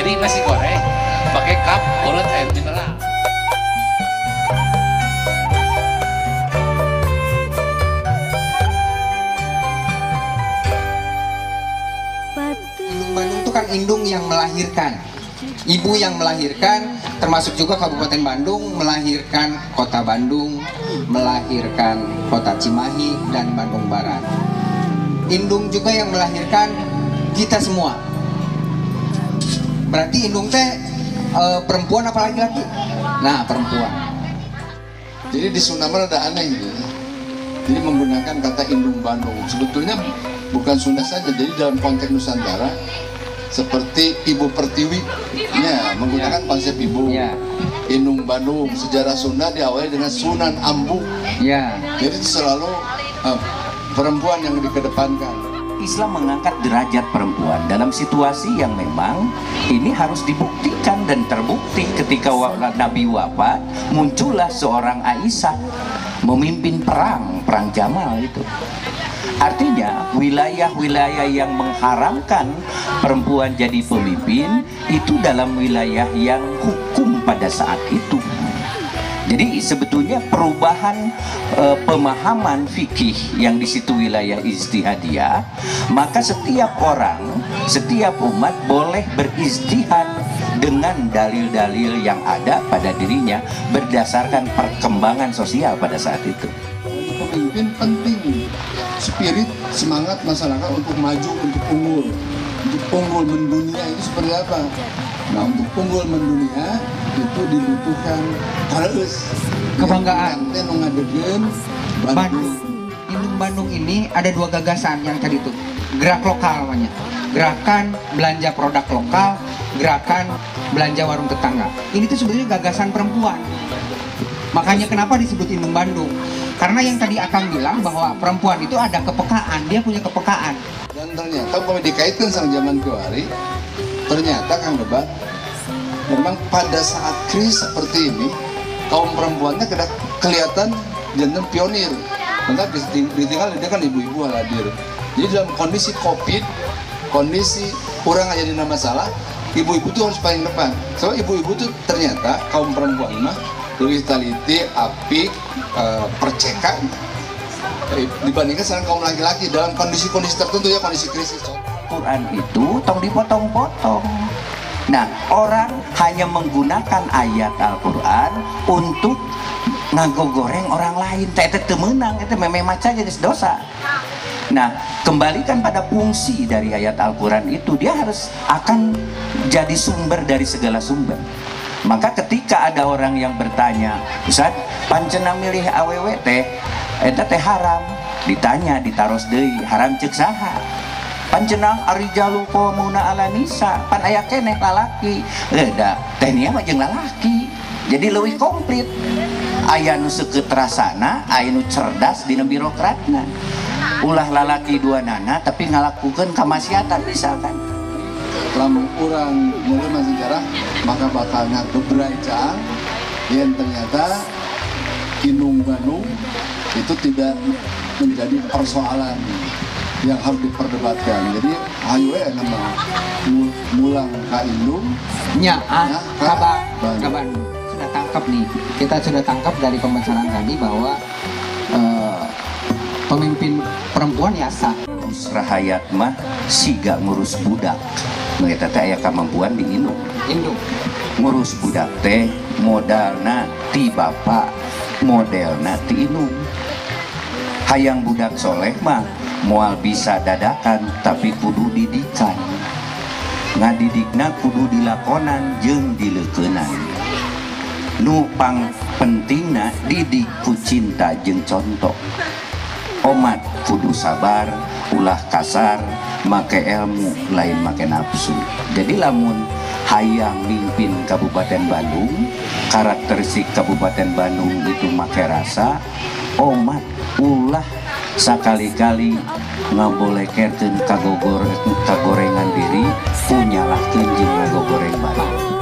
Jadi nasi goreng pakai cup urut air mineral. Indung Bandung itu kan indung yang melahirkan, ibu yang melahirkan, termasuk juga Kabupaten Bandung melahirkan Kota Bandung, melahirkan Kota Cimahi dan Bandung Barat. Indung juga yang melahirkan kita semua. Berarti indung teh perempuan apa laki-laki? Nah, perempuan. Jadi di Sunda ada aneh gitu. Jadi menggunakan kata indung Bandung. Sebetulnya bukan Sunda saja. Jadi dalam konteks Nusantara seperti Ibu Pertiwi, ya, menggunakan konsep ibu. Ya. Indung Bandung. Sejarah Sunda diawali dengan Sunan Ambu. Ya. Jadi selalu perempuan yang dikedepankan. Islam mengangkat derajat perempuan dalam situasi yang memang ini harus dibuktikan dan terbukti. Ketika Nabi wafat, muncullah seorang Aisyah memimpin perang Jamal itu. Artinya wilayah-wilayah yang mengharamkan perempuan jadi pemimpin itu dalam wilayah yang hukum pada saat itu. Jadi sebetulnya perubahan pemahaman fikih yang di situ wilayah ijtihadiyah, maka setiap orang, setiap umat boleh berijtihad dengan dalil-dalil yang ada pada dirinya berdasarkan perkembangan sosial pada saat itu. Pemimpin penting, spirit, semangat masyarakat untuk maju, untuk unggul. Untuk unggul mendunia itu seperti apa? Nah, untuk unggul mendunia itu dibutuhkan kebanggaan. Bandung. Indung Bandung ini ada dua gagasan yang tadi itu. Gerak lokal namanya. Gerakan belanja produk lokal, gerakan belanja warung tetangga. Ini tuh sebenarnya gagasan perempuan. Makanya kenapa disebut Indung Bandung? Karena yang tadi Akang bilang bahwa perempuan itu ada kepekaan, dia punya kepekaan. Dan ternyata kalau dikaitkan sama zaman kemarin, ternyata Kang Debat, memang pada saat krisis seperti ini, kaum perempuannya kelihatan jantan pionir. Maka ditinggal dia kan ibu-ibu hadir. Jadi dalam kondisi COVID, kondisi kurang aja di masalah, ibu-ibu tuh harus paling depan. Soalnya ibu-ibu tuh ternyata kaum perempuan mah lebih teliti, apik, perceka dibandingkan dengan kaum laki-laki dalam kondisi-kondisi tertentu, ya kondisi krisis. Quran itu tong dipotong-potong. Nah, orang hanya menggunakan ayat Al-Quran untuk ngagogoreng orang lain. Itu temenang, itu memang maca jadi dosa. Nah, kembalikan pada fungsi dari ayat Al-Quran itu, dia harus akan jadi sumber dari segala sumber. Maka ketika ada orang yang bertanya, Ustaz, pancena milih awewe teh, eta teh haram. Ditanya, ditaros deui, haram ceuk saha? Pancena arijalu qawmuna ala nisa, pan aya keneh lalaki. Da, teh nya mah jeung lalaki. Jadi leuwih komplit. Aya nu seukeut rasana, aya nu cerdas dina birokratna. Ulah lalaki duanana tapi ngalakukeun kamaksiatan misalkan. Lamun kurang mulai sejarah, maka bakal ngaku berajang yang ternyata Indung Bandung itu tidak menjadi persoalan yang harus diperdebatkan. Jadi ayo nama mulang ka Indung Ya, ka Bandung. Sudah tangkap nih. Kita sudah tangkap dari pembicaraan tadi bahwa pemimpin perempuan ya sah. Rahayat mah siga ngurus budak. Mereka teh aya kemampuan di indung. Ngurus budak teh modalna ti bapak, modelna ti indung. Hayang budak soleh mah moal bisa dadakan tapi kudu didikan. Ngadidikna kudu dilakonan jeung dileukeunan. Nu pang pentingna didik ku cinta jeung contoh. Omat kudu sabar, ulah kasar, make ilmu lain make nafsu. Jadi lamun hayang mimpin Kabupaten Bandung, karakteristik Kabupaten Bandung itu make rasa, omat ulah sakali-kali ngabolekeun kagorengan diri, punyalahkeun jeung ngagogoreng barang.